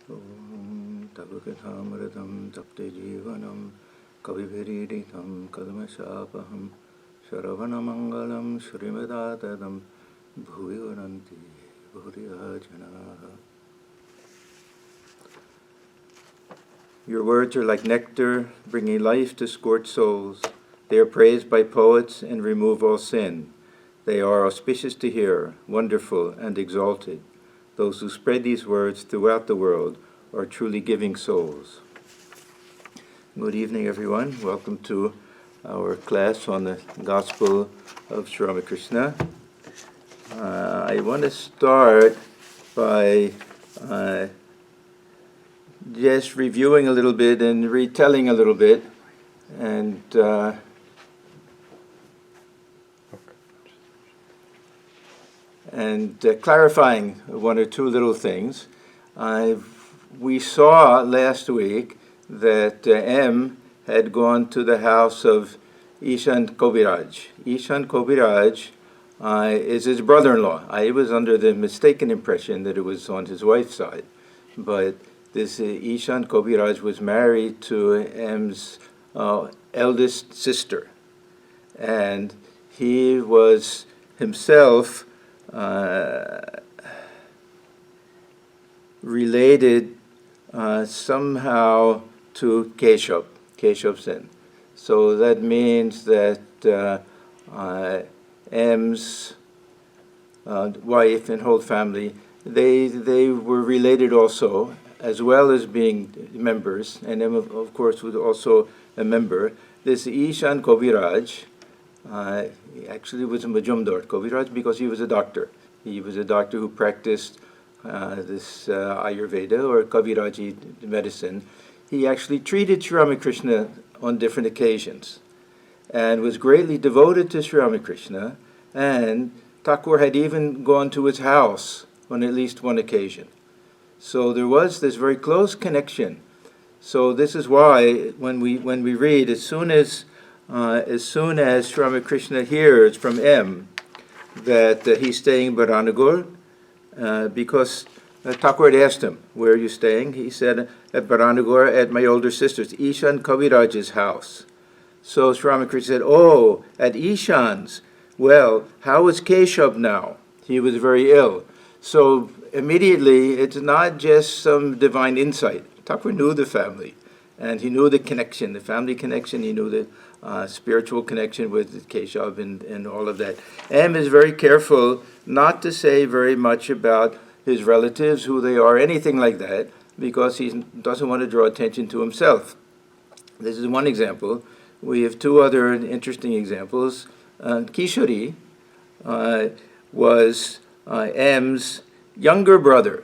Om Tavakathamritam Tapte Jivanam Kavibhiriditam Kadmashapaham Sharavanamangalam Shrimadadadam Bhuvivaranti Bhuriyajanaha. Your words are like nectar, bringing life to scorched souls. They are praised by poets and remove all sin. They are auspicious to hear, wonderful and exalted. Those who spread these words throughout the world are truly giving souls. Good evening, everyone. Welcome to our class on the Gospel of Sri Ramakrishna. I want to start by just reviewing a little bit and retelling a little bit, and clarifying one or two little things. We saw last week that M had gone to the house of Ishan Kobiraj. Ishan Kobiraj is his brother-in-law. I was under the mistaken impression that it was on his wife's side, but this Ishan Kobiraj was married to M's eldest sister, and he was himself related somehow to Keshav Sen. So that means that M's wife and whole family, they were related also, as well as being members, and M, of course, was also a member. This Ishan Kobiraj, he actually was a Majumdar Kobiraj because he was a doctor. He was a doctor who practiced this Ayurveda or Kaviraji medicine. He actually treated Sri Ramakrishna on different occasions and was greatly devoted to Sri Ramakrishna, and Thakur had even gone to his house on at least one occasion. So there was this very close connection. So this is why when we read, as soon as Sri Ramakrishna hears from M that he's staying in Baranagur, because Thakur had asked him, "Where are you staying?" He said, "At Baranagur, at my older sister's, Ishan Kaviraj's house." So Sri Ramakrishna said, "Oh, at Ishan's. Well, how is Keshav now?" He was very ill. So immediately, it's not just some divine insight. Thakur knew the family, and he knew the connection, the family connection. He knew the spiritual connection with Keshav and all of that. M is very careful not to say very much about his relatives, who they are, anything like that, because he doesn't want to draw attention to himself. This is one example. We have two other interesting examples. Kishori was M's younger brother,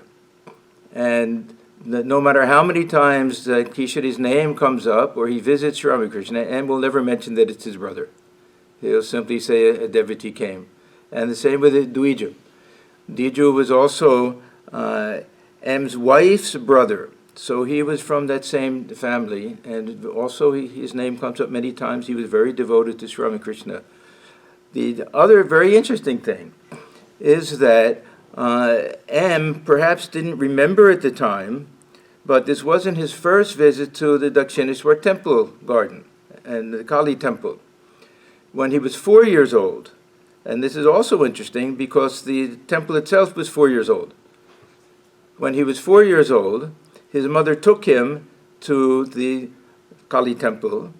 and no matter how many times Kishori's name comes up or he visits Ramakrishna, M will never mention that it's his brother. He'll simply say a devotee came. And the same with Dviju. Dviju was also M's wife's brother, so he was from that same family, and also his name comes up many times. He was very devoted to Sri Ramakrishna. The other very interesting thing is that M perhaps didn't remember at the time, but this wasn't his first visit to the Dakshineswar temple garden and the Kali temple. When he was 4 years old, and this is also interesting because the temple itself was 4 years old. When he was 4 years old, his mother took him to the Kali temple,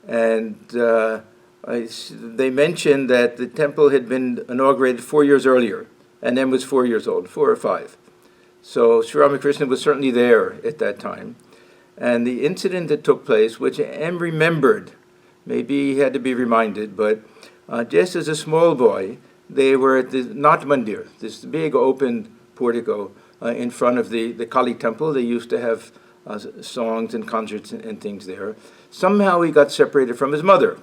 and they mentioned that the temple had been inaugurated 4 years earlier, and M was 4 years old, 4 or 5. So Sri Ramakrishna was certainly there at that time. And the incident that took place, which M remembered, maybe he had to be reminded, but just as a small boy, they were at the Nat Mandir, this big open portico in front of the Kali temple. They used to have songs and concerts and things there. Somehow he got separated from his mother.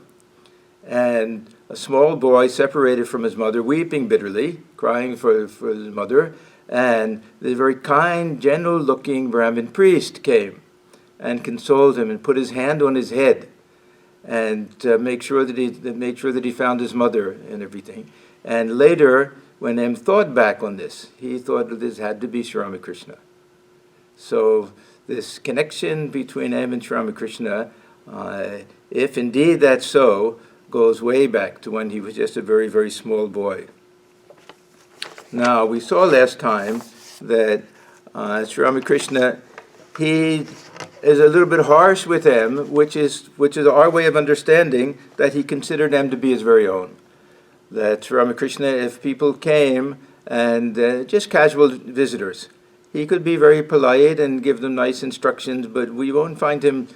And a small boy separated from his mother, weeping bitterly, crying for his mother, and the very kind, gentle-looking Brahmin priest came and consoled him and put his hand on his head and made sure that he found his mother and everything. And later, when M thought back on this, he thought that this had to be Sri Ramakrishna. So this connection between M and Sri Ramakrishna, if indeed that's so, goes way back to when he was just a very, very small boy. Now, we saw last time that Sri Ramakrishna, he is a little bit harsh with M, which is our way of understanding that he considered M to be his very own. That Sri Ramakrishna, if people came and just casual visitors, he could be very polite and give them nice instructions, but we won't find him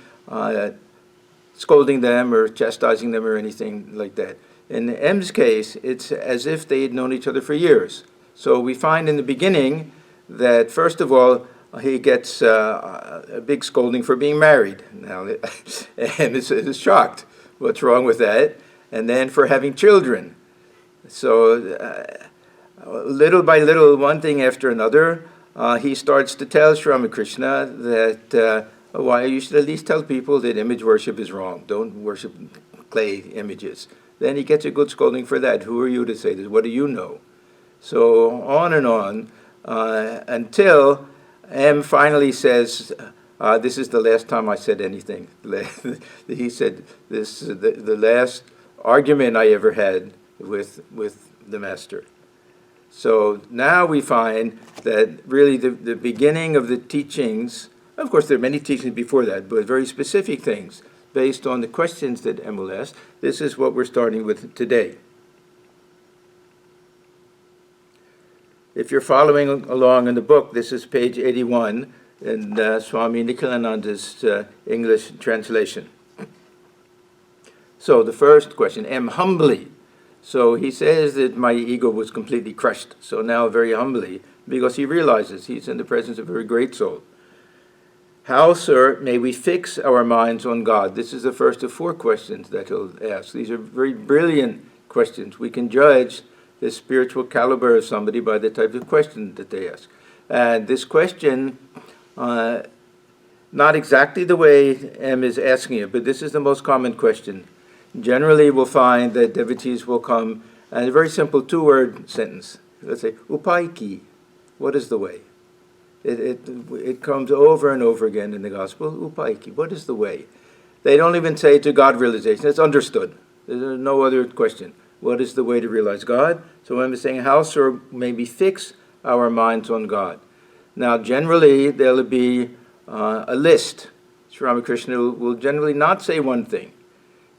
scolding them or chastising them or anything like that. In M's case, it's as if they had known each other for years. So we find in the beginning that, first of all, he gets a big scolding for being married. Now, M is shocked. What's wrong with that? And then for having children. So little by little, one thing after another, he starts to tell Sri Ramakrishna that why you should at least tell people that image worship is wrong. Don't worship clay images. Then he gets a good scolding for that. Who are you to say this? What do you know? So on and on until M finally says, this is the last time I said anything. He said, this is the last argument I ever had with the master. So now we find that really the beginning of the teachings, of course there are many teachings before that, but very specific things based on the questions that M will ask. This is what we're starting with today. If you're following along in the book, this is page 81 in Swami Atmajnanananda's English translation. So the first question, M humbly. So he says that my ego was completely crushed. So now very humbly, because he realizes he's in the presence of a very great soul. How, sir, may we fix our minds on God? This is the first of 4 questions that he'll ask. These are very brilliant questions. We can judge the spiritual caliber of somebody by the type of question that they ask. And this question, not exactly the way M is asking it, but this is the most common question. Generally, we'll find that devotees will come, and a very simple 2-word sentence. Let's say, upaiki, what is the way? It comes over and over again in the Gospel, upaiki, what is the way? They don't even say to God realization, it's understood. There's no other question. What is the way to realize God? So I'm saying, how, sir, may we fix our minds on God? Now, generally, there'll be a list. Sri Ramakrishna will generally not say one thing.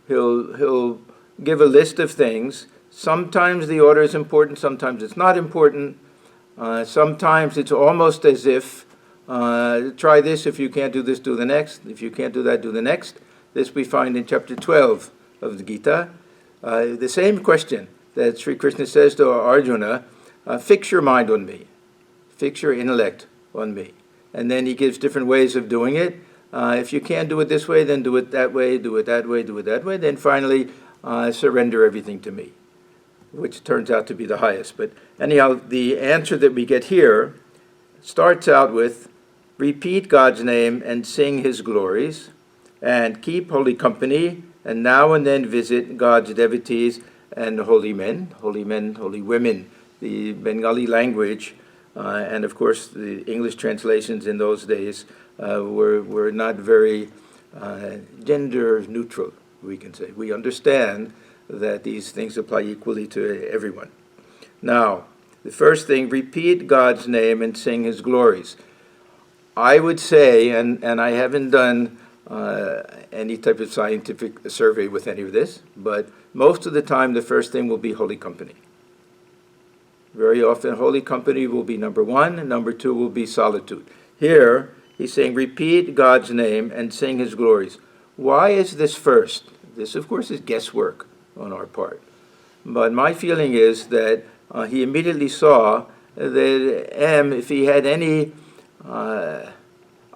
He'll give a list of things. Sometimes the order is important, sometimes it's not important. Sometimes it's almost as if, try this, if you can't do this, do the next. If you can't do that, do the next. This we find in chapter 12 of the Gita. The same question that Sri Krishna says to Arjuna, fix your mind on me, fix your intellect on me. And then he gives different ways of doing it. If you can't do it this way, then do it that way, do it that way, do it that way. Then finally, surrender everything to me, which turns out to be the highest. But anyhow, the answer that we get here starts out with, repeat God's name and sing his glories, and keep holy company, and now and then visit God's devotees and holy men, holy women. The Bengali language, and of course the English translations in those days were not very gender neutral, we can say. We understand that these things apply equally to everyone. Now, the first thing, repeat God's name and sing his glories. I would say, and I haven't done any type of scientific survey with any of this, but most of the time the first thing will be holy company. Very often holy company will be number 1, and number 2 will be solitude. Here, he's saying, repeat God's name and sing his glories. Why is this first? This, of course, is guesswork on our part. But my feeling is that he immediately saw that M, if he had any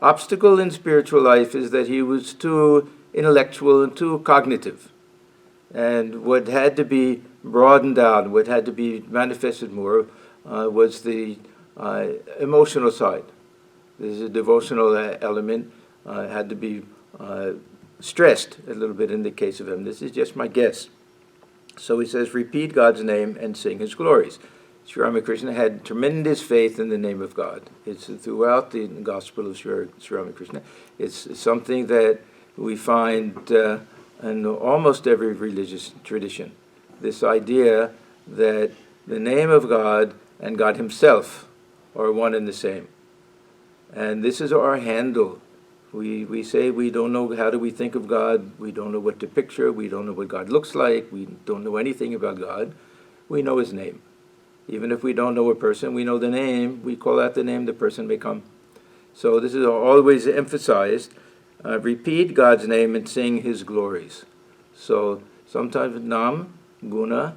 obstacle in spiritual life, is that he was too intellectual and too cognitive. And what had to be broadened out, what had to be manifested more, was the emotional side. There's a devotional element, had to be stressed a little bit in the case of him. This is just my guess. So he says, repeat God's name and sing his glories. Sri Ramakrishna had tremendous faith in the name of God. It's throughout the Gospel of Sri Ramakrishna. It's something that we find in almost every religious tradition. This idea that the name of God and God himself are one and the same. And this is our handle. We say we don't know, how do we think of God? We don't know what to picture. We don't know what God looks like. We don't know anything about God. We know his name. Even if we don't know a person, we know the name. We call out the name, the person may come. So this is always emphasized. Repeat God's name and sing his glories. So sometimes Nam, Guna,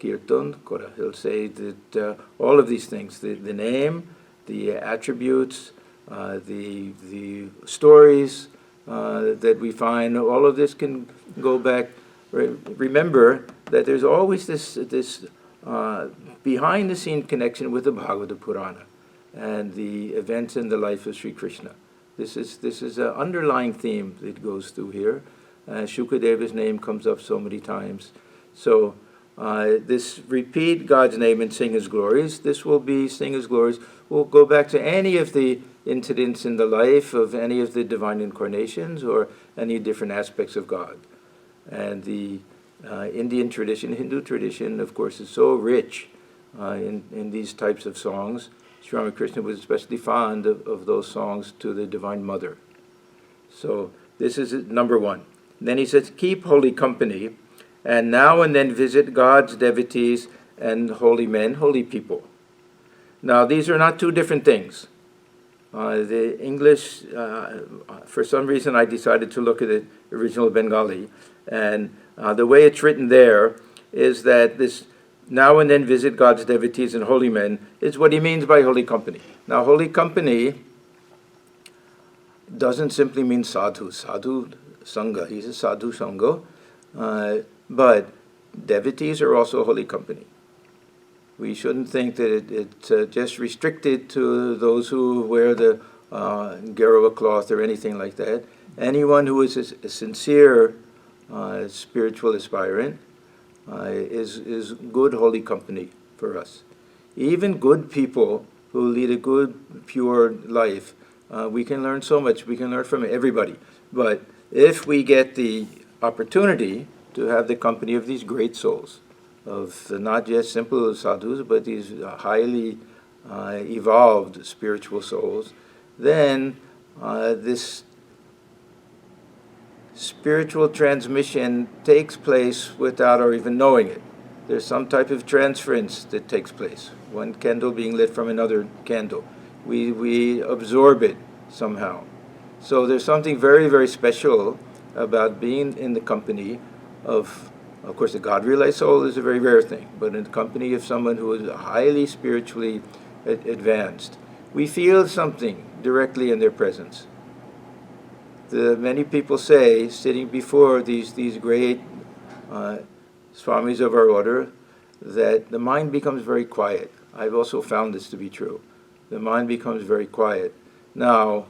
Kirtan, Kora. He'll say that all of these things, the name, the attributes, the stories that we find, all of this can go back. Remember that there's always this behind-the-scene connection with the Bhagavata Purana and the events in the life of Sri Krishna. This is an underlying theme that goes through here. Shukadeva's name comes up so many times. So this repeat God's name and sing his glories. This will be sing his glories. We'll go back to any of the incidents in the life of any of the divine incarnations or any different aspects of God. And the Indian tradition, Hindu tradition, of course, is so rich in these types of songs. Sri Ramakrishna was especially fond of those songs to the Divine Mother. So this is number one. Then he says, keep holy company, and now and then visit God's devotees and holy men, holy people. Now, these are not two different things. The English, for some reason, I decided to look at the original Bengali, and the way it's written there is that this now and then visit God's devotees and holy men is what he means by holy company. Now, holy company doesn't simply mean sadhu sangha. He's a sadhu sangha, but devotees are also holy company. We shouldn't think that it's just restricted to those who wear the Gerawa cloth or anything like that. Anyone who is a sincere spiritual aspirant is good holy company for us. Even good people who lead a good, pure life, we can learn so much. We can learn from everybody. But if we get the opportunity to have the company of these great souls, of not just simple sadhus, but these highly evolved spiritual souls, then this spiritual transmission takes place without our even knowing it. There's some type of transference that takes place, one candle being lit from another candle. We absorb it somehow. So there's something very, very special about being in the company of course, the God-realized soul is a very rare thing, but in the company of someone who is highly spiritually advanced, we feel something directly in their presence. Many people say, sitting before these great swamis of our order, that the mind becomes very quiet. I've also found this to be true. The mind becomes very quiet. Now,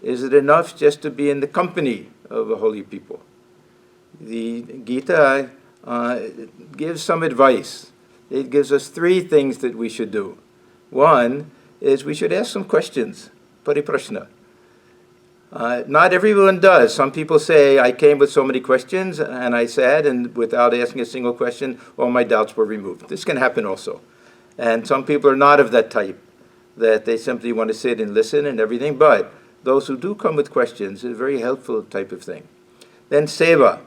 is it enough just to be in the company of a holy people? The Gita gives some advice. It gives us three things that we should do. One is we should ask some questions, pariprashna. Not everyone does. Some people say, I came with so many questions, and I sat, and without asking a single question, all my doubts were removed. This can happen also. And some people are not of that type, that they simply want to sit and listen and everything, but those who do come with questions is a very helpful type of thing. Then seva,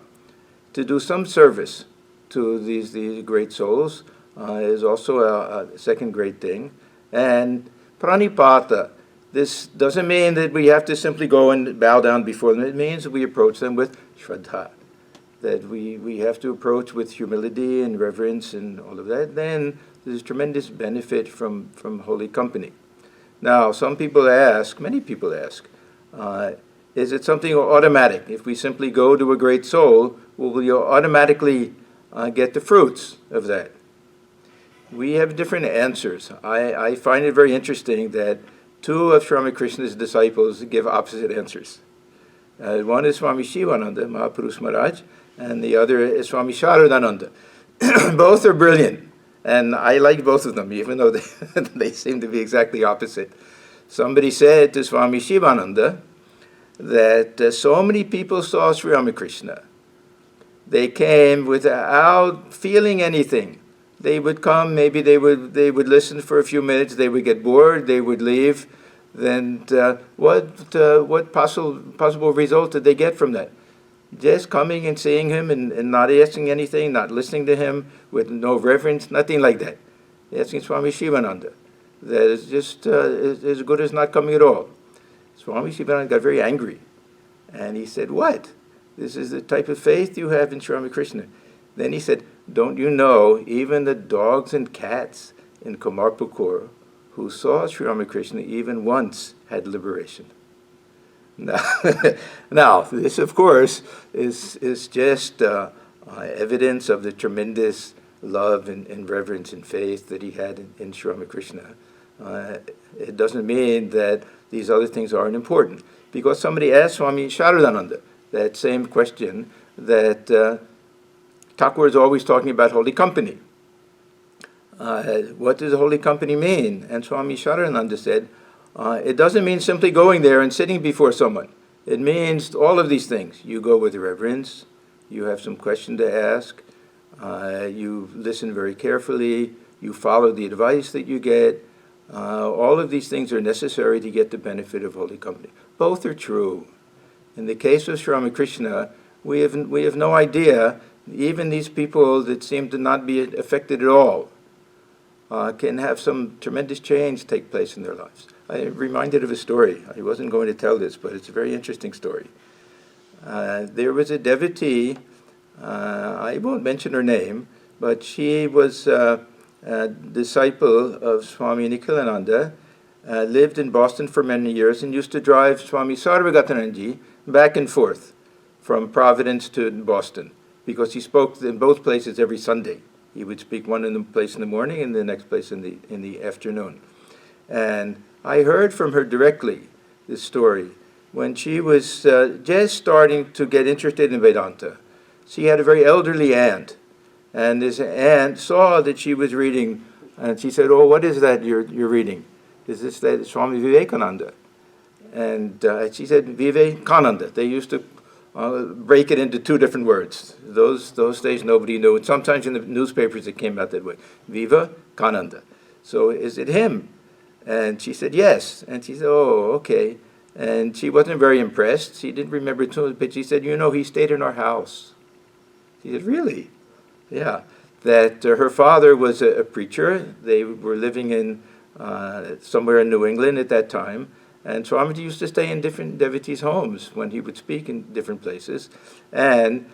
to do some service to these great souls is also a second great thing. And pranipata, this doesn't mean that we have to simply go and bow down before them. It means that we approach them with shraddha, that we have to approach with humility and reverence and all of that. Then there's tremendous benefit from holy company. Now, some people ask, many people ask, is it something automatic? If we simply go to a great soul, will we automatically get the fruits of that? We have different answers. I find it very interesting that two of Sri Ramakrishna's disciples give opposite answers. One is Swami Shivananda, Mahapurush Maharaj, and the other is Swami Sharadananda. Both are brilliant. And I like both of them, even though they seem to be exactly opposite. Somebody said to Swami Shivananda that so many people saw Sri Ramakrishna. They came without feeling anything. They would come, maybe they would listen for a few minutes, they would get bored, they would leave. Then what possible result did they get from that? Just coming and seeing him and not asking anything, not listening to him, with no reverence, nothing like that. Asking Swami Shivananda. That is just as good as not coming at all. Swami Shivananda got very angry. And he said, what? This is the type of faith you have in Sri Ramakrishna. Then he said, don't you know, even the dogs and cats in Kamarpukur who saw Sri Ramakrishna even once had liberation. Now, this, of course, is just evidence of the tremendous love and reverence and faith that he had in Sri Ramakrishna. It doesn't mean that these other things aren't important. Because somebody asked Swami Sharadananda that same question, that Thakur is always talking about holy company. What does holy company mean? And Swami Sharadananda said, it doesn't mean simply going there and sitting before someone. It means all of these things. You go with reverence, you have some question to ask, you listen very carefully, you follow the advice that you get. All of these things are necessary to get the benefit of holy company. Both are true. In the case of Sri Ramakrishna, we have no idea, even these people that seem to not be affected at all, can have some tremendous change take place in their lives. I'm reminded of a story. I wasn't going to tell this, but it's a very interesting story. There was a devotee, I won't mention her name, but she was a disciple of Swami Nikhilananda, lived in Boston for many years, and used to drive Swami Sarvagatananji back and forth from Providence to Boston, because he spoke in both places every Sunday. He would speak one in the place in the morning and the next place in the afternoon. And I heard from her directly this story. When she was just starting to get interested in Vedanta, she had a very elderly aunt, and this aunt saw that she was reading, and she said, "Oh, what is that you're reading? Is this that Swami Vivekananda?" And she said, "Vivekananda." They used to break it into two different words. Those days nobody knew. And sometimes in the newspapers it came out that way. Vivekananda. So is it him? And she said, yes. And she said, oh, okay. And she wasn't very impressed. She didn't remember too much, but she said, he stayed in our house. She said, really? Yeah. That her father was a preacher. They were living in somewhere in New England at that time. And Swamiji used to stay in different devotees' homes when he would speak in different places. And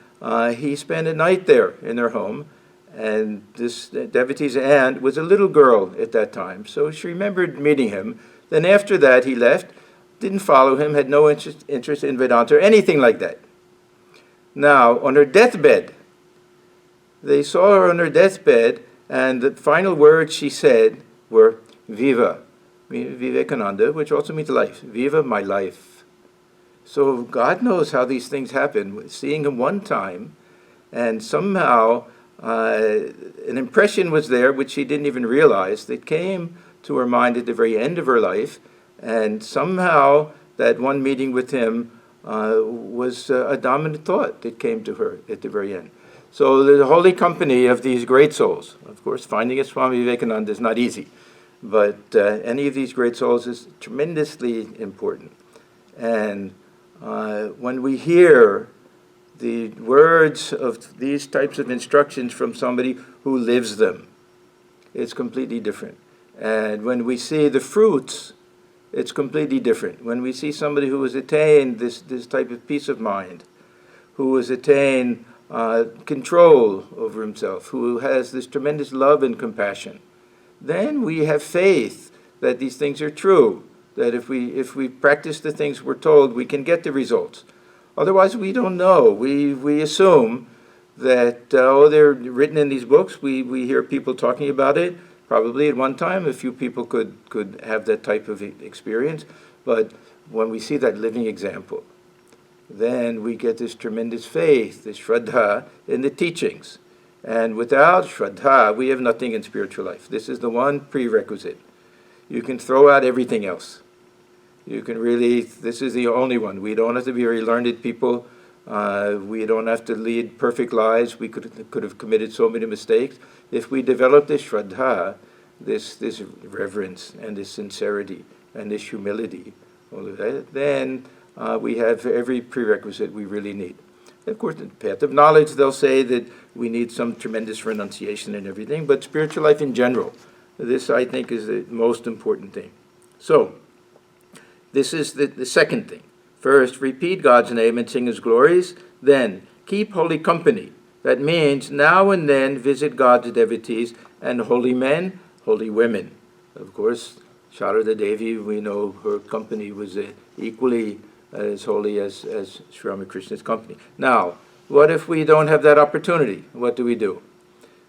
he spent a night there in their home. And this devotee's aunt was a little girl at that time. So she remembered meeting him. Then after that, he left, didn't follow him, had no interest in Vedanta or anything like that. Now, on her deathbed, they saw her on her deathbed, and the final words she said were, Viva. Vivekananda, which also means life. Viva my life. So God knows how these things happen. Seeing him one time, and somehow an impression was there which she didn't even realize that came to her mind at the very end of her life, and somehow that one meeting with him was a dominant thought that came to her at the very end. So the holy company of these great souls, of course, finding a Swami Vivekananda is not easy. But any of these great souls is tremendously important. And when we hear the words of these types of instructions from somebody who lives them, it's completely different. And when we see the fruits, it's completely different. When we see somebody who has attained this type of peace of mind, who has attained control over himself, who has this tremendous love and compassion, then we have faith that these things are true, that if we practice the things we're told, we can get the results. Otherwise, we don't know. We assume that, they're written in these books. We hear people talking about it. Probably at one time, a few people could have that type of experience. But when we see that living example, then we get this tremendous faith, this shraddha in the teachings. And without Shraddha, we have nothing in spiritual life. This is the one prerequisite. You can throw out everything else. You can really, this is the only one. We don't have to be very learned people. We don't have to lead perfect lives. We could have committed so many mistakes. If we develop this Shraddha, this reverence and this sincerity and this humility, then we have every prerequisite we really need. Of course, in the path of knowledge, they'll say that we need some tremendous renunciation and everything, but spiritual life in general, this, I think, is the most important thing. So, this is the second thing. First, repeat God's name and sing His glories. Then, keep holy company. That means now and then visit God's devotees and holy men, holy women. Of course, Sharada Devi, we know her company was equally as holy as Sri Ramakrishna's company. Now, what if we don't have that opportunity? What do?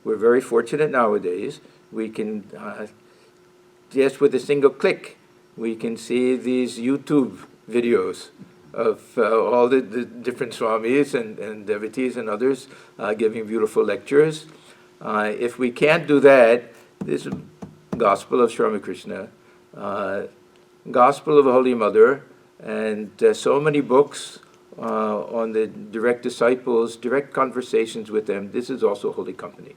We're very fortunate nowadays. We can, just with a single click, we can see these YouTube videos of all the different swamis and devotees and others giving beautiful lectures. If we can't do that, this Gospel of Sri Ramakrishna, Gospel of the Holy Mother, and so many books on the direct disciples, direct conversations with them. This is also holy company.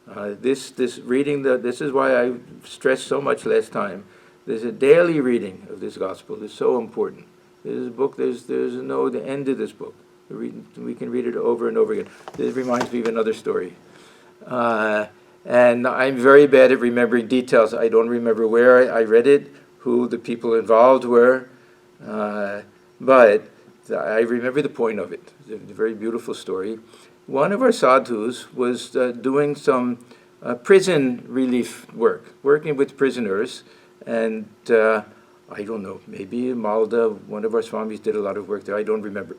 This reading, this is why I stressed so much last time. There's a daily reading of this gospel. It's so important. There's a book. There's no the end of this book. We can read it over and over again. This reminds me of another story. And I'm very bad at remembering details. I don't remember where I read it, who the people involved were, but I remember the point of it. It's a very beautiful story. One of our sadhus was doing some prison relief work, working with prisoners, and I don't know, maybe in Malda, one of our swamis did a lot of work there, I don't remember.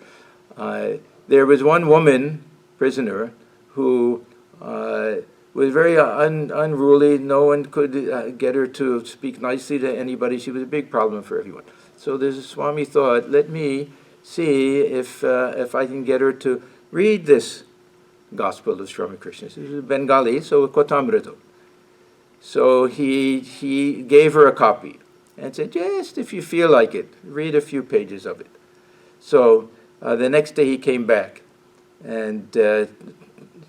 There was one woman, prisoner, who was very unruly. No one could get her to speak nicely to anybody. She was a big problem for everyone. So the Swami thought, let me see if I can get her to read this Gospel of Sri Ramakrishna. This is Bengali, so Kotamrito. So he gave her a copy and said, just if you feel like it, read a few pages of it. So the next day he came back, and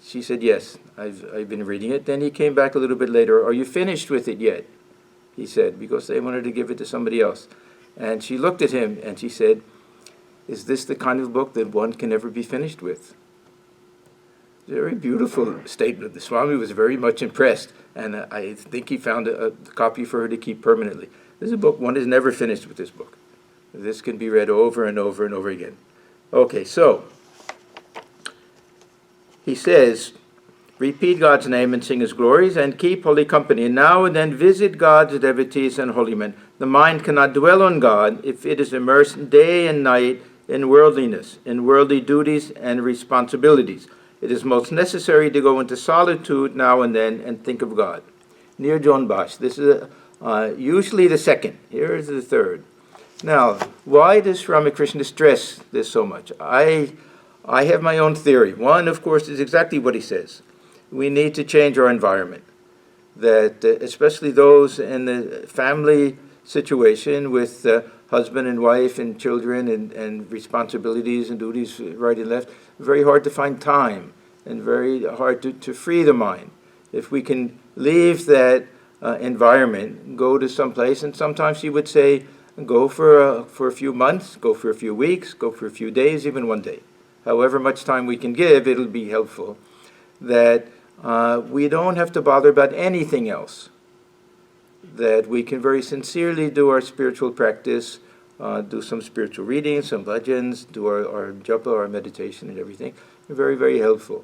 she said, yes, I've been reading it. Then he came back a little bit later. Are you finished with it yet? He said, because they wanted to give it to somebody else. And she looked at him and she said, is this the kind of book that one can ever be finished with? Very beautiful statement. The Swami was very much impressed, and I think he found a copy for her to keep permanently. This is a book, one is never finished with this book. This can be read over and over and over again. Okay, so he says, repeat God's name and sing His glories, and keep holy company. And now and then visit God's devotees and holy men. The mind cannot dwell on God if it is immersed day and night in worldliness, in worldly duties and responsibilities. It is most necessary to go into solitude now and then and think of God. Nirjon Bash. This is usually the second. Here is the third. Now, why does Ramakrishna stress this so much? I have my own theory. One, of course, is exactly what he says. We need to change our environment. That especially those in the family situation with husband and wife and children and responsibilities and duties right and left, very hard to find time and very hard to free the mind. If we can leave that environment, go to some place, and sometimes she would say, go for a few months, go for a few weeks, go for a few days, even one day. However much time we can give, it'll be helpful. That we don't have to bother about anything else. That we can very sincerely do our spiritual practice, do some spiritual reading, some bhajans, do our japa, our meditation and everything. Very, very helpful.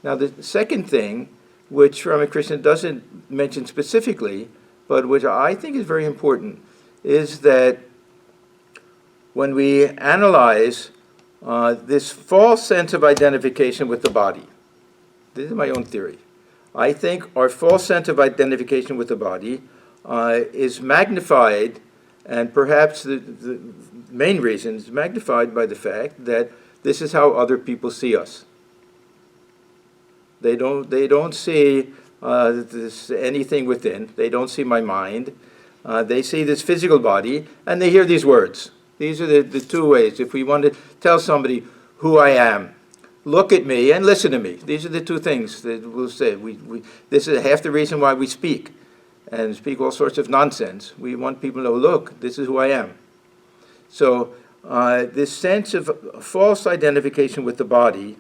Now the second thing, which Ramakrishna doesn't mention specifically, but which I think is very important, is that when we analyze this false sense of identification with the body, this is my own theory. I think our false sense of identification with the body is magnified, and perhaps the main reason is magnified by the fact that this is how other people see us. They don't see anything within. They don't see my mind. They see this physical body, and they hear these words. These are the two ways. If we want to tell somebody who I am, look at me and listen to me. These are the two things that we'll say. This is half the reason why we speak, and speak all sorts of nonsense. We want people to know, look, this is who I am. So this sense of false identification with the body,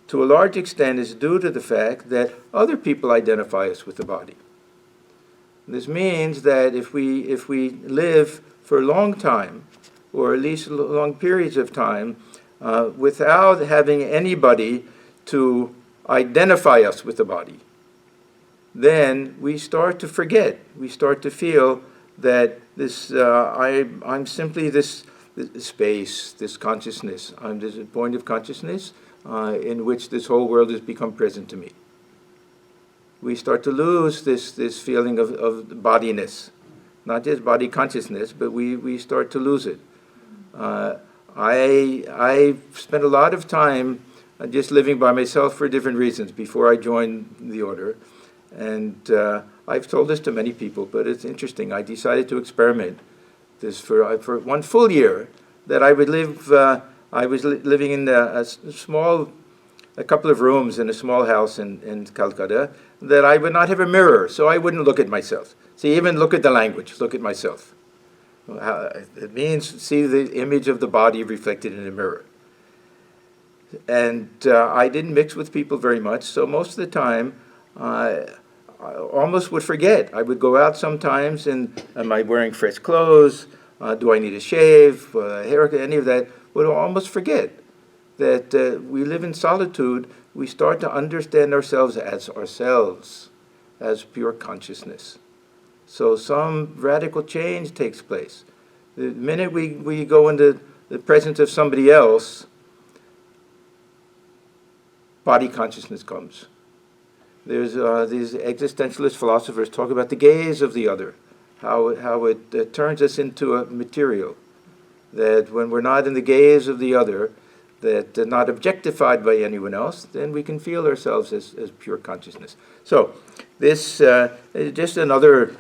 to a large extent, is due to the fact that other people identify us with the body. This means that if we live for a long time, or at least long periods of time, without having anybody to identify us with the body, then we start to forget. We start to feel that I'm simply this space, this consciousness. I'm this point of consciousness in which this whole world has become present to me. We start to lose this feeling of bodiness, not just body consciousness, but we start to lose it. I spent a lot of time just living by myself for different reasons before I joined the order, and I've told this to many people, but it's interesting. I decided to experiment this for 1 full year, that I would live. I was living in a couple of rooms in a small house in Calcutta, that I would not have a mirror, so I wouldn't look at myself. See, even look at the language, look at myself. It means see the image of the body reflected in a mirror. And I didn't mix with people very much, so most of the time I almost would forget. I would go out sometimes, and am I wearing fresh clothes? Do I need a shave, haircut, any of that? Would almost forget that we live in solitude. We start to understand ourselves, as pure consciousness. So some radical change takes place. The minute we go into the presence of somebody else, body consciousness comes. There's these existentialist philosophers talk about the gaze of the other, how it turns us into a material. That when we're not in the gaze of the other, that not objectified by anyone else, then we can feel ourselves as pure consciousness. So this is just another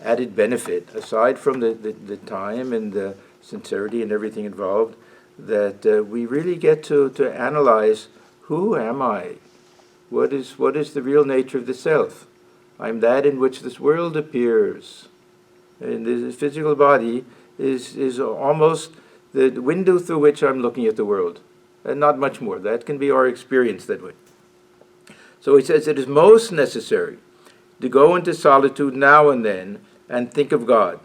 added benefit, aside from the time and the sincerity and everything involved, that we really get to analyze, who am I? What is the real nature of the self? I'm that in which this world appears. And the physical body is almost the window through which I'm looking at the world, and not much more. That can be our experience that way. So he says it is most necessary to go into solitude now and then and think of God.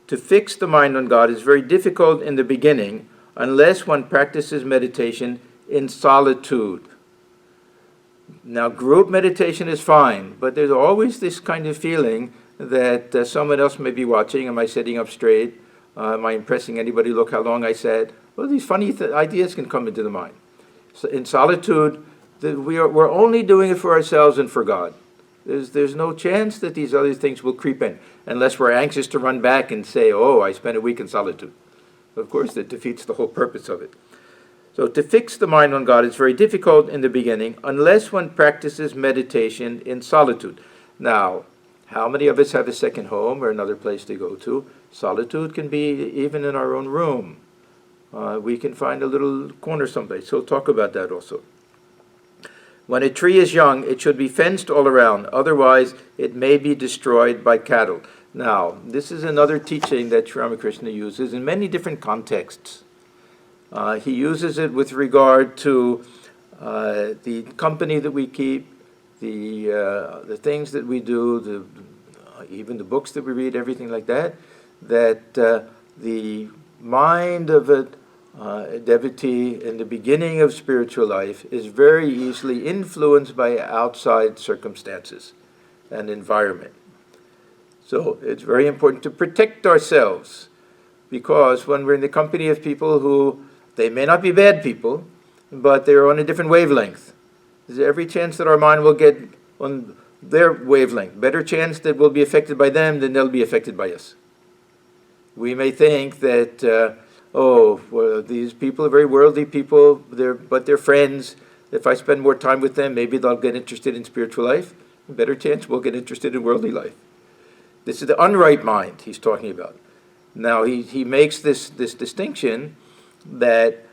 To fix the mind on God is very difficult in the beginning unless one practices meditation in solitude. Now, group meditation is fine, but there's always this kind of feeling that someone else may be watching. Am I sitting up straight? Am I impressing anybody? Look how long I sat. Well, these funny ideas can come into the mind. So in solitude, we're only doing it for ourselves and for God. There's no chance that these other things will creep in, unless we're anxious to run back and say, oh, I spent a week in solitude. Of course, that defeats the whole purpose of it. So to fix the mind on God is very difficult in the beginning, unless one practices meditation in solitude. Now, how many of us have a second home or another place to go to? Solitude can be even in our own room. We can find a little corner someplace. So we'll talk about that also. When a tree is young, it should be fenced all around. Otherwise, it may be destroyed by cattle. Now, this is another teaching that Sri Ramakrishna uses in many different contexts. He uses it with regard to the company that we keep, the things that we do, even the books that we read, everything like that, that the mind of a devotee in the beginning of spiritual life is very easily influenced by outside circumstances and environment. So it's very important to protect ourselves, because when we're in the company of people who, they may not be bad people, but they're on a different wavelength, there's every chance that our mind will get on their wavelength. Better chance that we'll be affected by them than they'll be affected by us. We may think that, well, these people are very worldly people, but they're friends. If I spend more time with them, maybe they'll get interested in spiritual life. A better chance we'll get interested in worldly life. This is the unright mind he's talking about. Now, he makes this distinction that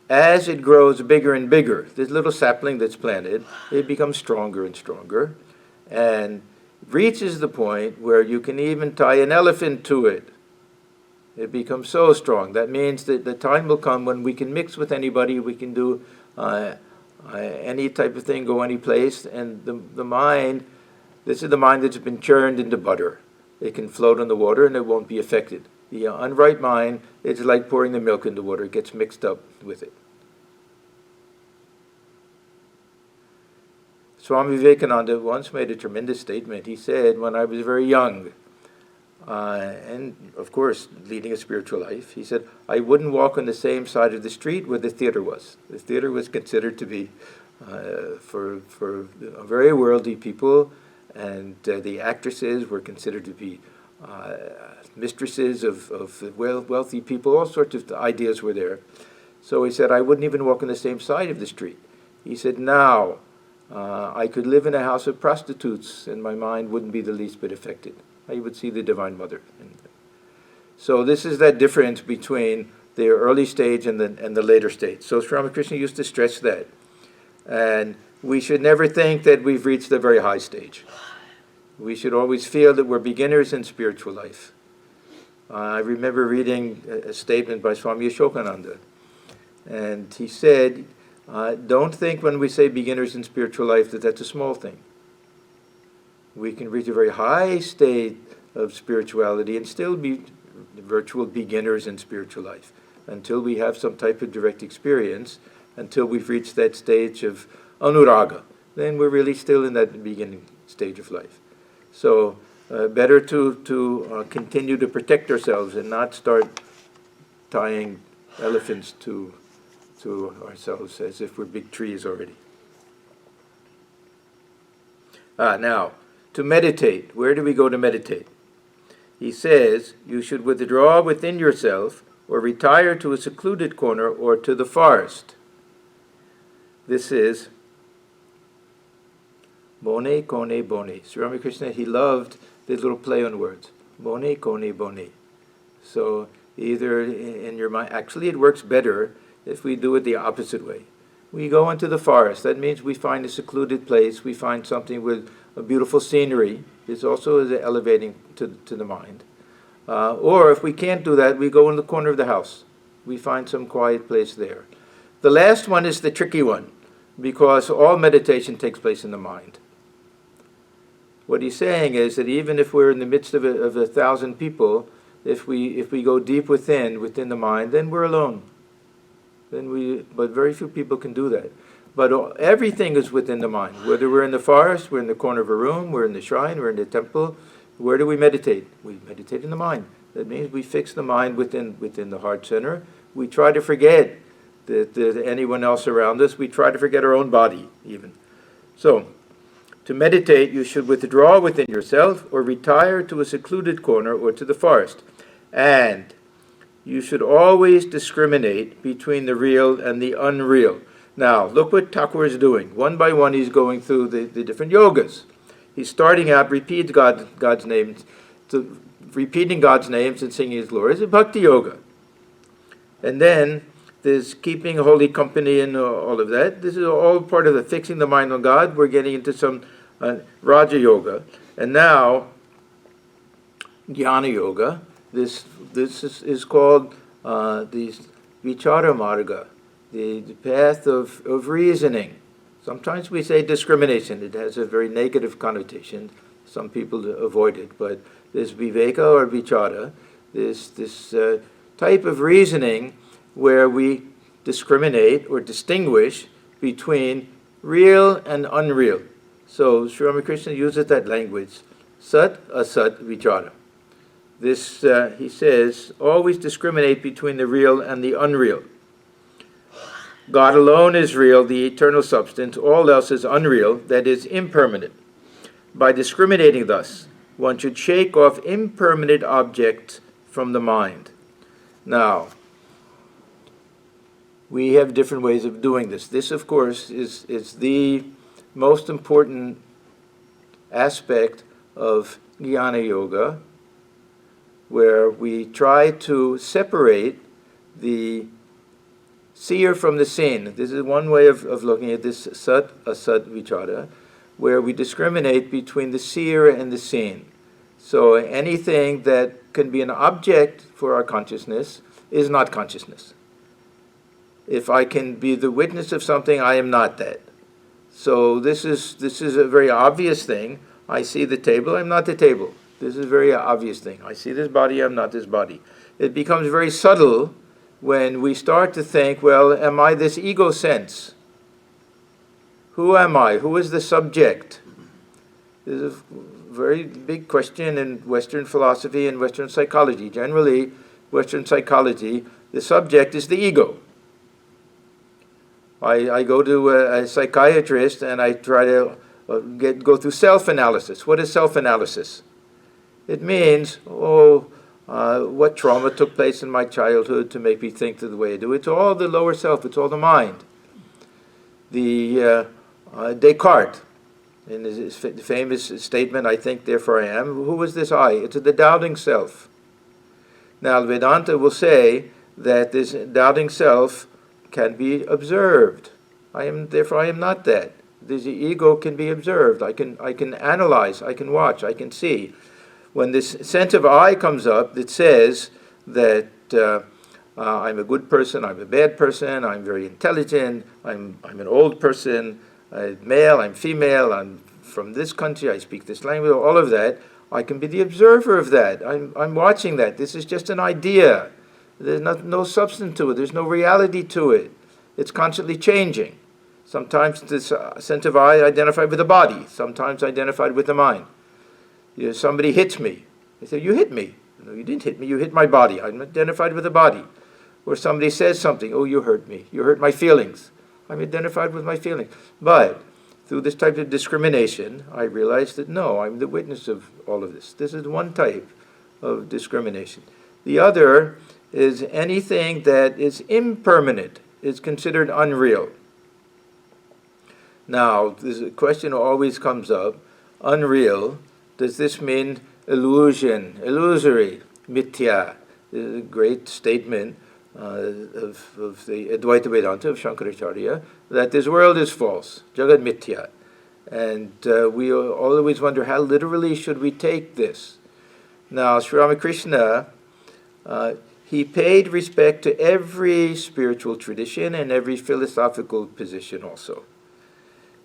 as it grows bigger and bigger, this little sapling that's planted, it becomes stronger and stronger, and reaches the point where you can even tie an elephant to it. It becomes so strong. That means that the time will come when we can mix with anybody, we can do any type of thing, go any place, and the mind, this is the mind that's been churned into butter. It can float on the water and it won't be affected. The unright mind, it's like pouring the milk into water. It gets mixed up with it. Swami Vivekananda once made a tremendous statement. He said, when I was very young, and of course leading a spiritual life, he said, I wouldn't walk on the same side of the street where the theater was. The theater was considered to be for very worldly people, and the actresses were considered to be mistresses of wealthy people. All sorts of ideas were there. So he said, I wouldn't even walk on the same side of the street. He said, now I could live in a house of prostitutes and my mind wouldn't be the least bit affected. I would see the Divine Mother. So this is that difference between the early stage and the later stage. So Sri Ramakrishna used to stress that. And we should never think that we've reached the very high stage. We should always feel that we're beginners in spiritual life. I remember reading a statement by Swami Atmajnanananda. And he said, don't think when we say beginners in spiritual life that that's a small thing. We can reach a very high state of spirituality and still be virtual beginners in spiritual life until we have some type of direct experience, until we've reached that stage of anuraga. Then we're really still in that beginning stage of life. So better to continue to protect ourselves and not start tying elephants to ourselves as if we're big trees already. Now, to meditate. Where do we go to meditate? He says, you should withdraw within yourself or retire to a secluded corner or to the forest. This is Bone, Kone, Bone. Sri Ramakrishna, he loved this little play on words. Bone, Kone, Bone. So either in your mind, actually it works better if we do it the opposite way. We go into the forest. That means we find a secluded place. We find something with a beautiful scenery. This also is elevating to the mind. Or if we can't do that, we go in the corner of the house. We find some quiet place there. The last one is the tricky one, because all meditation takes place in the mind. What he's saying is that even if we're in the midst of 1,000 people, if we go deep within the mind, then we're alone. But very few people can do that. But everything is within the mind. Whether we're in the forest, we're in the corner of a room, we're in the shrine, we're in the temple, where do we meditate? We meditate in the mind. That means we fix the mind within the heart center. We try to forget that anyone else around us. We try to forget our own body, even. So, to meditate, you should withdraw within yourself or retire to a secluded corner or to the forest. And you should always discriminate between the real and the unreal. Now, look what Thakur is doing. One by one, he's going through the different yogas. He's starting out, repeats God's names, repeating God's names and singing His glories, a bhakti yoga. And then there's keeping holy company and all of that. This is all part of the fixing the mind on God. We're getting into some Raja Yoga. And now, Jnana Yoga. This is called the Vichara Marga, the path of reasoning. Sometimes we say discrimination. It has a very negative connotation. Some people avoid it. But this Viveka or Vichara, this type of reasoning where we discriminate or distinguish between real and unreal. So Sri Ramakrishna uses that language, Sat, Asat, Vichara. This, he says, always discriminate between the real and the unreal. God alone is real, the eternal substance. All else is unreal, that is impermanent. By discriminating thus, one should shake off impermanent objects from the mind. Now, We have different ways of doing this. This, of course, is the most important aspect of jnana yoga, where we try to separate the seer from the seen. This is one way of looking at this sat asat vichara, where we discriminate between the seer and the seen. So anything that can be an object for our consciousness is not consciousness. If I can be the witness of something, I am not that. So this is a very obvious thing. I see the table, I'm not the table. This is a very obvious thing. I see this body, I'm not this body. It becomes very subtle when we start to think, well, am I this ego sense? Who am I? Who is the subject? This is a very big question in Western philosophy and Western psychology. Generally, Western psychology, the subject is the ego. I go to a psychiatrist and I try to go through self-analysis. What is self-analysis? It means, what trauma took place in my childhood to make me think the way I do. It's all the lower self. It's all the mind. The Descartes, in his famous statement, I think, therefore I am, who is this I? It's the doubting self. Now, Vedanta will say that this doubting self can be observed. Therefore I am not that. The ego can be observed. I can analyze, I can watch, I can see. When this sense of I comes up that says that I'm a good person, I'm a bad person, I'm very intelligent, I'm an old person, I'm male, I'm female, I'm from this country, I speak this language, all of that, I can be the observer of that. I'm watching that. This is just an idea. There's no substance to it. There's no reality to it. It's constantly changing. Sometimes this sense of I identified with the body, sometimes identified with the mind. Somebody hits me. They say, you hit me. No, you didn't hit me. You hit my body. I'm identified with the body. Or somebody says something. Oh, you hurt me. You hurt my feelings. I'm identified with my feelings. But through this type of discrimination, I realized that no, I'm the witness of all of this. This is one type of discrimination. The other is anything that is impermanent is considered unreal. Now, this question always comes up. Unreal, does this mean illusion, illusory, mithya? This is a great statement of the Advaita Vedanta of Shankaracharya, that this world is false, Jagad mithya. And we always wonder, how literally should we take this? Now, Sri Ramakrishna, he paid respect to every spiritual tradition and every philosophical position also.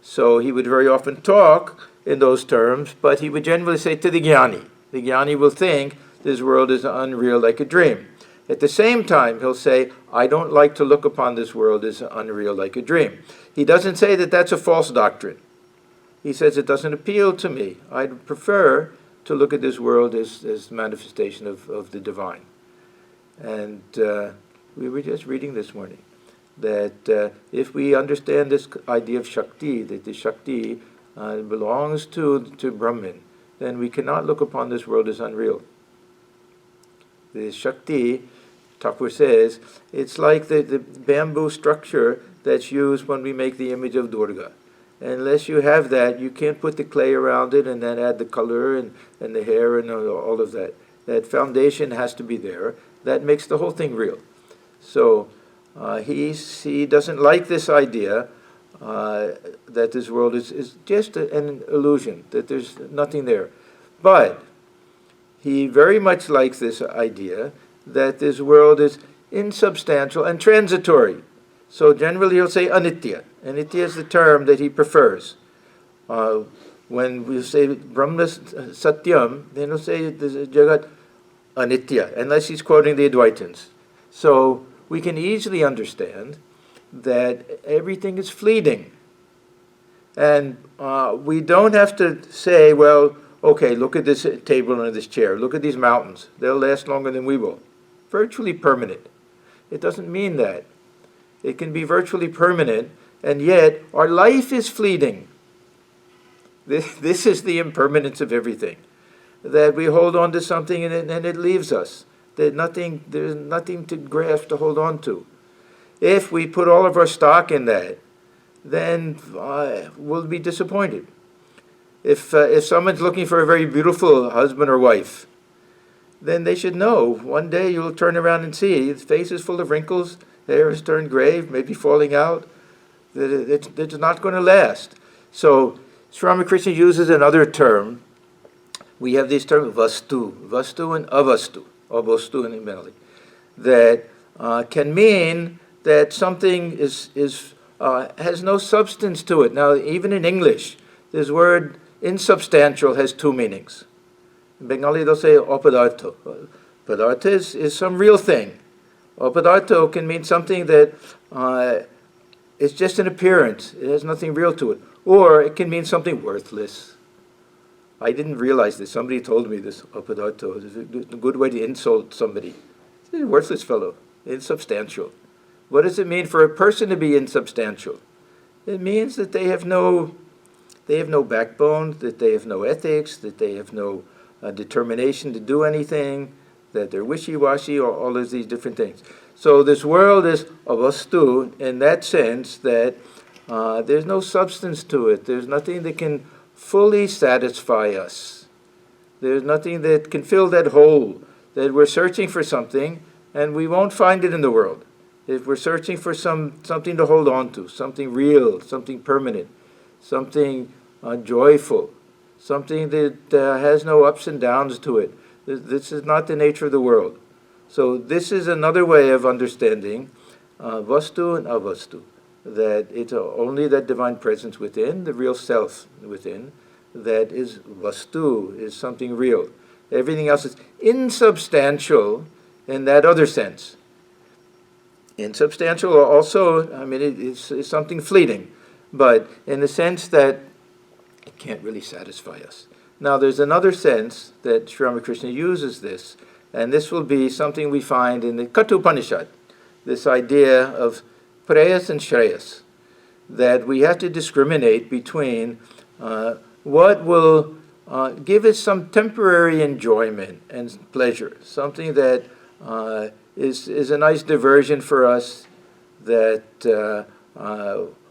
So he would very often talk in those terms, but he would generally say to the jnani. The jnani will think this world is unreal like a dream. At the same time, he'll say, I don't like to look upon this world as unreal like a dream. He doesn't say that that's a false doctrine. He says it doesn't appeal to me. I'd prefer to look at this world as manifestation of the divine. And we were just reading this morning that if we understand this idea of Shakti, that the Shakti belongs to Brahman, then we cannot look upon this world as unreal. The Shakti, Thakur says, it's like the bamboo structure that's used when we make the image of Durga. Unless you have that, you can't put the clay around it and then add the color and the hair and all of that. That foundation has to be there. That makes the whole thing real. So he doesn't like this idea that this world is just an illusion, that there's nothing there. But he very much likes this idea that this world is insubstantial and transitory. So generally he'll say anitya. Anitya is the term that he prefers. When we say Brahma Satyam, then he'll say this is Jagat anitya, unless he's quoting the Advaitins. So we can easily understand that everything is fleeting. And we don't have to say, well, okay, look at this table and this chair. Look at these mountains. They'll last longer than we will. Virtually permanent. It doesn't mean that. It can be virtually permanent, and yet our life is fleeting. This is the impermanence of everything. That we hold on to something and it leaves us. There's nothing to grasp, to hold on to. if we put all of our stock in that, then we'll be disappointed. If someone's looking for a very beautiful husband or wife, then they should know one day you'll turn around and see his face is full of wrinkles, hair has turned gray, maybe falling out, that it's not going to last. So Sri Ramakrishna uses another term. We have these terms, vastu and avastu in Bengali, that can mean that something has no substance to it. Now, even in English, this word insubstantial has two meanings. In Bengali, they'll say apadartha. Padartha is some real thing. Apadartha can mean something that is just an appearance. It has nothing real to it. Or it can mean something worthless. I didn't realize this. Somebody told me this, apadartha. It's a good way to insult somebody. He's a worthless fellow, insubstantial. What does it mean for a person to be insubstantial? It means that they have no backbone, that they have no ethics, that they have no determination to do anything, that they're wishy-washy, or all of these different things. So this world is avastu in that sense that there's no substance to it. There's nothing that can fully satisfy us. There's nothing that can fill that hole, that we're searching for something and we won't find it in the world. If we're searching for something to hold on to, something real, something permanent, something joyful, something that has no ups and downs to it, this is not the nature of the world. So this is another way of understanding vastu and avastu, that it's only that divine presence within, the real self within, that is vastu, is something real. Everything else is insubstantial in that other sense. Insubstantial also, I mean, it's something fleeting, but in the sense that it can't really satisfy us. Now, there's another sense that Sri Ramakrishna uses this, and this will be something we find in the Kathopanishad, this idea of preyas and shreyas, that we have to discriminate between what will give us some temporary enjoyment and pleasure, something that is a nice diversion for us, that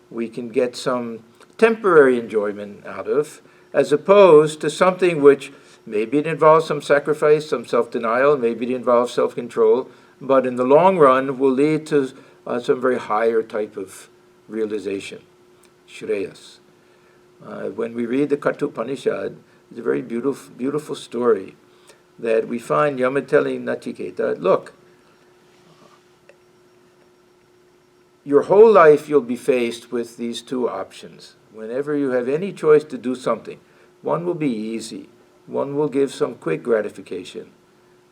we can get some temporary enjoyment out of, as opposed to something which maybe it involves some sacrifice, some self-denial, maybe it involves self-control, but in the long run will lead to some very higher type of realization, shreyas. When we read the Kathopanishad, it's a very beautiful story that we find Yama telling Nachiketa, look, your whole life you'll be faced with these two options. Whenever you have any choice to do something, one will be easy, one will give some quick gratification,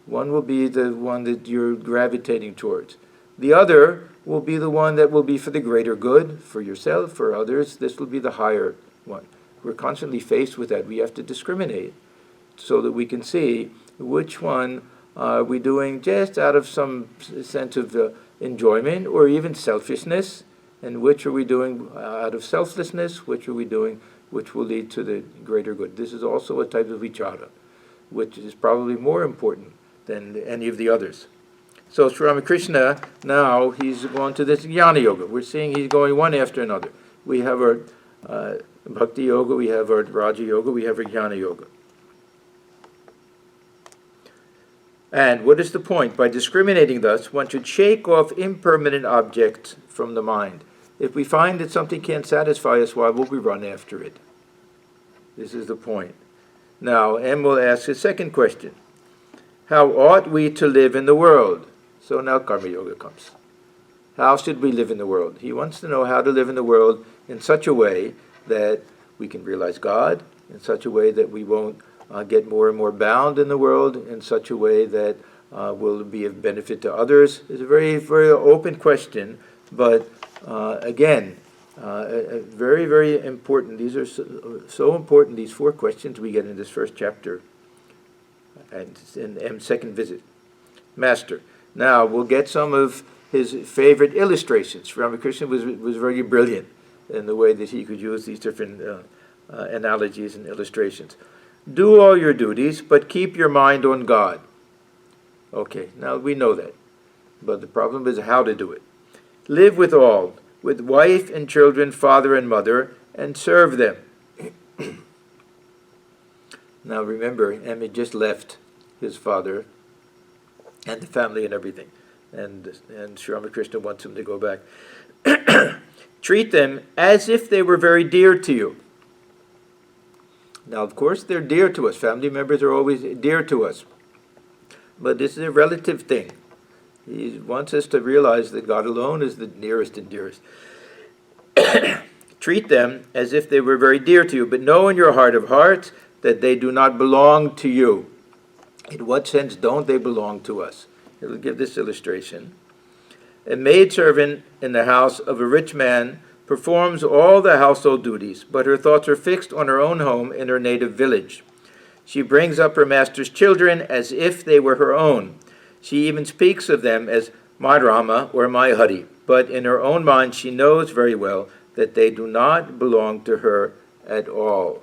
one will be the one that you're gravitating towards. The other will be the one that will be for the greater good, for yourself, for others. This will be the higher one. We're constantly faced with that. We have to discriminate so that we can see which one are we doing just out of some sense of enjoyment or even selfishness, and which are we doing out of selflessness, which are we doing which will lead to the greater good. This is also a type of vichara, which is probably more important than any of the others. So Sri Ramakrishna, now he's going to this jnana yoga. We're seeing he's going one after another. We have our bhakti yoga, we have our raja yoga, we have our jnana yoga. And what is the point? By discriminating thus, one should shake off impermanent objects from the mind. If we find that something can't satisfy us, why will we run after it? This is the point. Now, M will ask a second question. How ought we to live in the world? So now Karma Yoga comes. How should we live in the world? He wants to know how to live in the world in such a way that we can realize God, in such a way that we won't get more and more bound in the world, in such a way that will be of benefit to others. It's a very, very open question, but again, very, very important. These are so important, these 4 questions we get in this first chapter, and in M's second visit. Master. Now, we'll get some of his favorite illustrations. Ramakrishna was very brilliant in the way that he could use these different analogies and illustrations. Do all your duties, but keep your mind on God. Okay, now we know that. But the problem is how to do it. Live with all, with wife and children, father and mother, and serve them. Now remember, Emmett just left his father and the family and everything. And Sri Ramakrishna wants him to go back. Treat them as if they were very dear to you. Now, of course, they're dear to us. Family members are always dear to us. But this is a relative thing. He wants us to realize that God alone is the nearest and dearest. Treat them as if they were very dear to you, but know in your heart of hearts that they do not belong to you. In what sense don't they belong to us? He'll give this illustration. A maidservant in the house of a rich man performs all the household duties, but her thoughts are fixed on her own home in her native village. She brings up her master's children as if they were her own. She even speaks of them as my Rama or my Hari, but in her own mind she knows very well that they do not belong to her at all.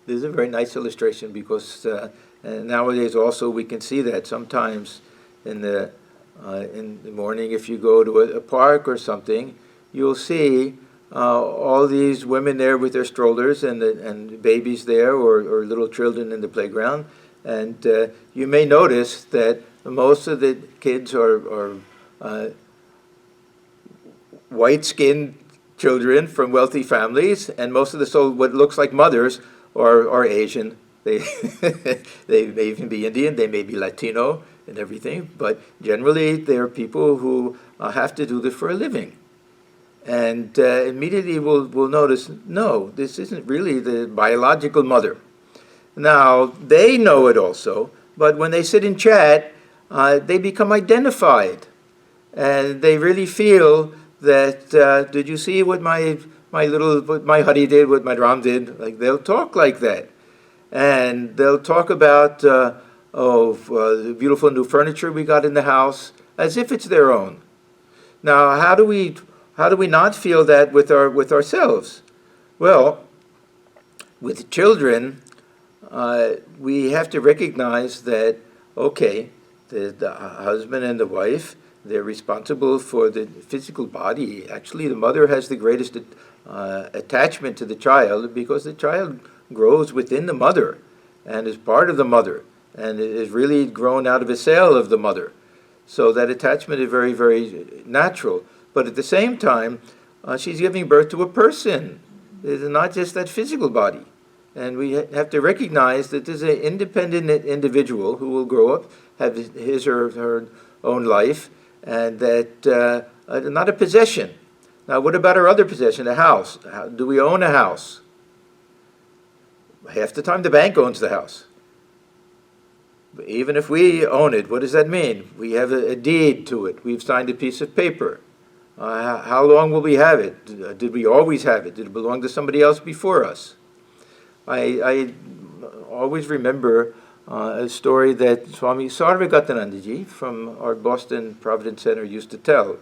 This is a very nice illustration because nowadays also we can see that sometimes in the morning if you go to a park or something, you'll see all these women there with their strollers and babies there or little children in the playground. And you may notice that most of the kids are white-skinned children from wealthy families, and most of the what looks like mothers are Asian. They may even be Indian, they may be Latino and everything, but generally they're people who have to do this for a living. And immediately we'll notice, no, this isn't really the biological mother. Now, they know it also, but when they sit in chat, they become identified. And they really feel that, did you see what my Hari did, what my Ram did? Like, they'll talk like that. And they'll talk about, the beautiful new furniture we got in the house, as if it's their own. Now, how do we not feel that with ourselves? Well, with children, we have to recognize that, okay, the husband and the wife, they're responsible for the physical body. Actually, the mother has the greatest attachment to the child because the child grows within the mother and is part of the mother and is really grown out of a cell of the mother. So that attachment is very, very natural. But at the same time, she's giving birth to a person. It's not just that physical body. And we have to recognize that this is an independent individual who will grow up, have his or her own life, and that not a possession. Now, what about our other possession, a house? Do we own a house? Half the time the bank owns the house. But even if we own it, what does that mean? We have a deed to it. We've signed a piece of paper. How long will we have it? Did we always have it? Did it belong to somebody else before us? I always remember a story that Swami Atmajnanananda from our Boston Providence Center used to tell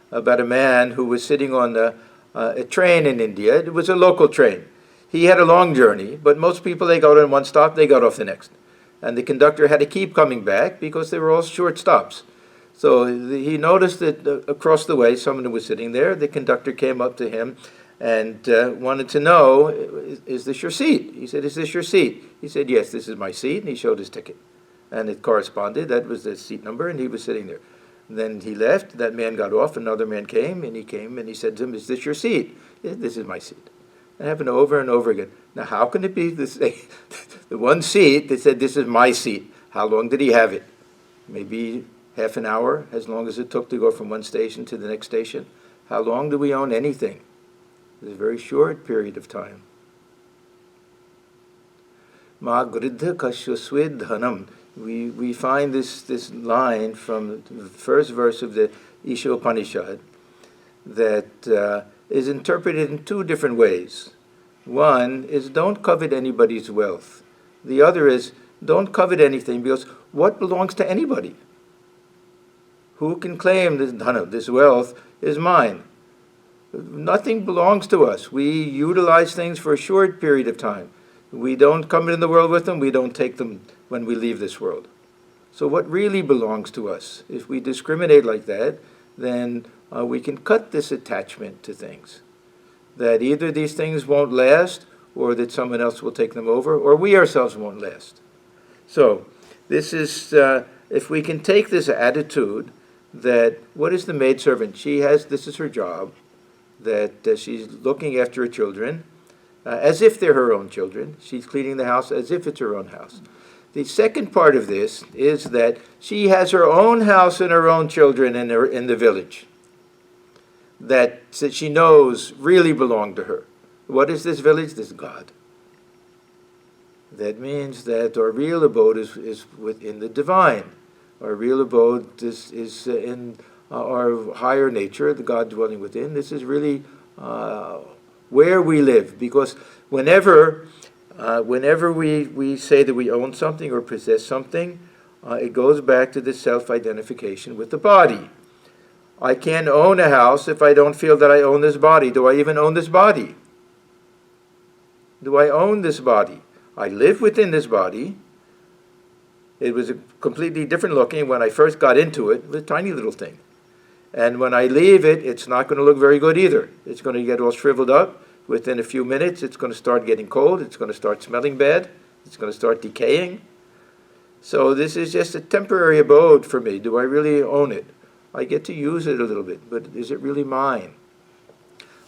about a man who was sitting on a train in India. It was a local train. He had a long journey, but most people, they got on one stop, they got off the next. And the conductor had to keep coming back because they were all short stops. So he noticed that across the way, someone was sitting there. The conductor came up to him and wanted to know, is this your seat? He said, is this your seat? He said, yes, this is my seat. And he showed his ticket. And it corresponded. That was the seat number, and he was sitting there. And then he left. That man got off. Another man came, and he said to him, is this your seat? Yeah, this is my seat. It happened over and over again. Now, how can it be the one seat that said, this is my seat? How long did he have it? Maybe half an hour, as long as it took to go from one station to the next station. How long do we own anything? It's a very short period of time. Ma gridha kashyaswed dhanam. We find this line from the first verse of the Isha Upanishad that is interpreted in two different ways. One is don't covet anybody's wealth. The other is don't covet anything because what belongs to anybody? Who can claim this dhana, this wealth, is mine? Nothing belongs to us. We utilize things for a short period of time. We don't come into the world with them. We don't take them when we leave this world. So what really belongs to us? If we discriminate like that, then we can cut this attachment to things. That either these things won't last, or that someone else will take them over, or we ourselves won't last. So this is, if we can take this attitude that, what is the maidservant? This is her job, that she's looking after her children, as if they're her own children. She's cleaning the house as if it's her own house. The second part of this is that she has her own house and her own children in the village that she knows really belong to her. What is this village? This is God. That means that our real abode is within the divine. Our real abode is in our higher nature, the God dwelling within. This is really where we live, because whenever we say that we own something or possess something, it goes back to the self-identification with the body. I can't own a house if I don't feel that I own this body. Do I even own this body? Do I own this body? I live within this body. It was a completely different looking when I first got into it. It was a tiny little thing. And when I leave it, it's not going to look very good either. It's going to get all shriveled up. Within a few minutes, it's going to start getting cold. It's going to start smelling bad. It's going to start decaying. So this is just a temporary abode for me. Do I really own it? I get to use it a little bit, but is it really mine?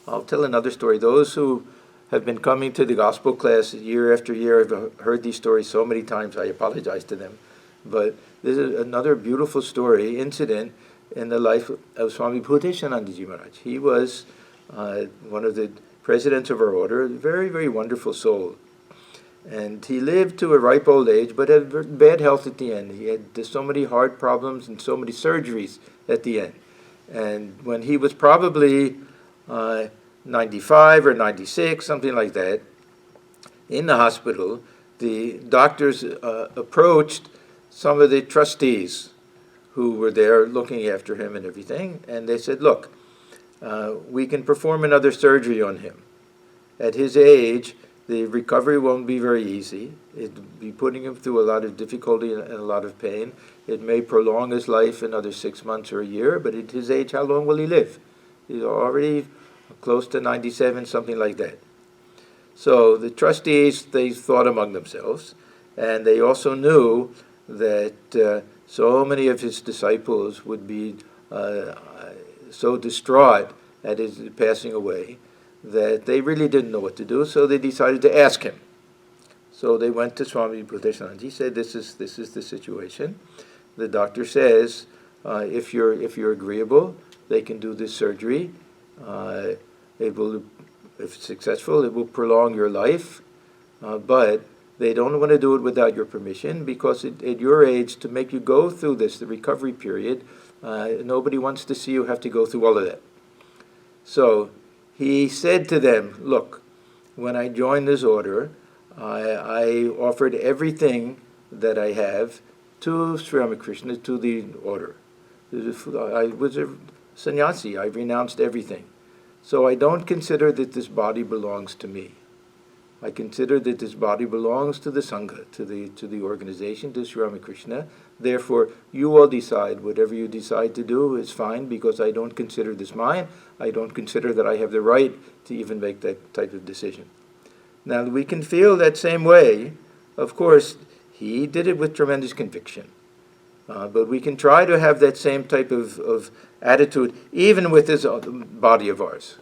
I'll tell another story. Those who have been coming to the gospel class year after year, I've heard these stories so many times, I apologize to them. But this is another beautiful story, incident in the life of Swami Atmajnanananda Maharaj. He was one of the presidents of our order, a very, very wonderful soul. And he lived to a ripe old age, but had bad health at the end. He had so many heart problems and so many surgeries at the end. And when he was probably 95 or 96, something like that, in the hospital, the doctors approached some of the trustees who were there looking after him and everything, and they said, look, we can perform another surgery on him. At his age, the recovery won't be very easy. It'll be putting him through a lot of difficulty and a lot of pain. It may prolong his life another 6 months or a year, but at his age, how long will he live? He's already close to 97, something like that. So the trustees, they thought among themselves, and they also knew that so many of his disciples would be so distraught at his passing away that they really didn't know what to do, so they decided to ask him. So they went to Swami Atmajnananda. He said, this is the situation. The doctor says, if you're agreeable, they can do this surgery. It will, if successful, it will prolong your life, but they don't want to do it without your permission, because at your age, to make you go through this, the recovery period, nobody wants to see you have to go through all of that. So he said to them, look, when I joined this order, I offered everything that I have to Sri Ramakrishna, to the order. I was a sannyasi. I renounced everything. So I don't consider that this body belongs to me. I consider that this body belongs to the Sangha, to the organization, to Sri Ramakrishna. Therefore, you all decide. Whatever you decide to do is fine, because I don't consider this mine. I don't consider that I have the right to even make that type of decision. Now, we can feel that same way. Of course, he did it with tremendous conviction. But we can try to have that same type of attitude, even with this body of ours.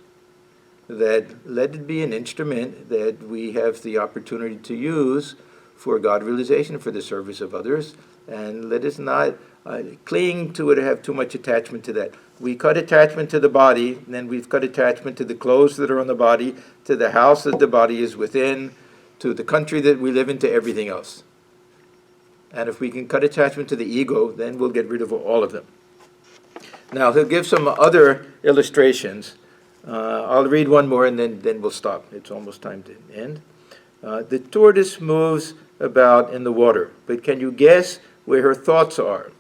That let it be an instrument that we have the opportunity to use for God realization, for the service of others, and let us not cling to it or have too much attachment to that. We cut attachment to the body, and then we've cut attachment to the clothes that are on the body, to the house that the body is within, to the country that we live in, to everything else. And if we can cut attachment to the ego, then we'll get rid of all of them. Now, he'll give some other illustrations. I'll read one more and then we'll stop. It's almost time to end. The tortoise moves about in the water, but can you guess where her thoughts are?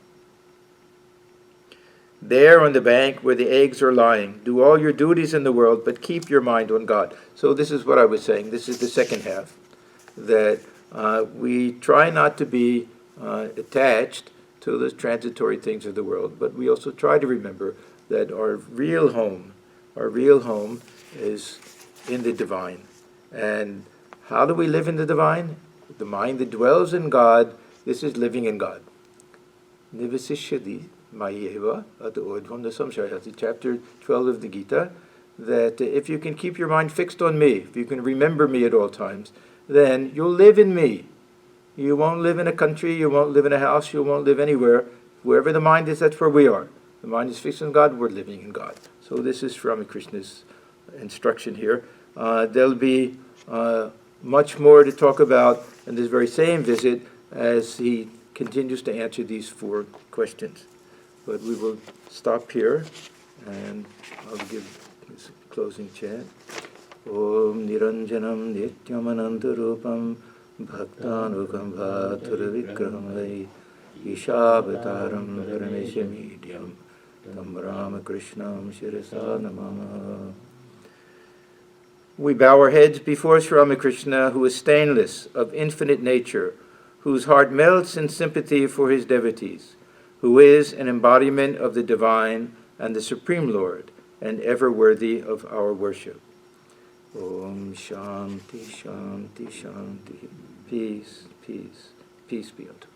There on the bank where the eggs are lying. Do all your duties in the world, but keep your mind on God. So this is what I was saying. This is the second half. That we try not to be attached to the transitory things of the world. But we also try to remember that our real home is in the divine. And how do we live in the divine? The mind that dwells in God, this is living in God. Nivasishyadi mayeva, chapter 12 of the Gita, that if you can keep your mind fixed on me, if you can remember me at all times, then you'll live in me. You won't live in a country, you won't live in a house, you won't live anywhere. Wherever the mind is, that's where we are. The mind is fixed on God, we're living in God. So this is Ramakrishna's instruction here. There'll be much more to talk about in this very same visit as he continues to answer these 4 questions. But we will stop here, and I'll give this closing chant. Om Niranjanam Nityamanantarupam Bhaktanukam Bhaturavikraham Ishabhataram Parameshamidhyam Tam Ramakrishnam Shirasa Namah. We bow our heads before Sri Ramakrishna, who is stainless, of infinite nature, whose heart melts in sympathy for his devotees, who is an embodiment of the divine and the Supreme Lord, and ever worthy of our worship. Om Shanti, Shanti, Shanti. Peace, peace, peace be unto us.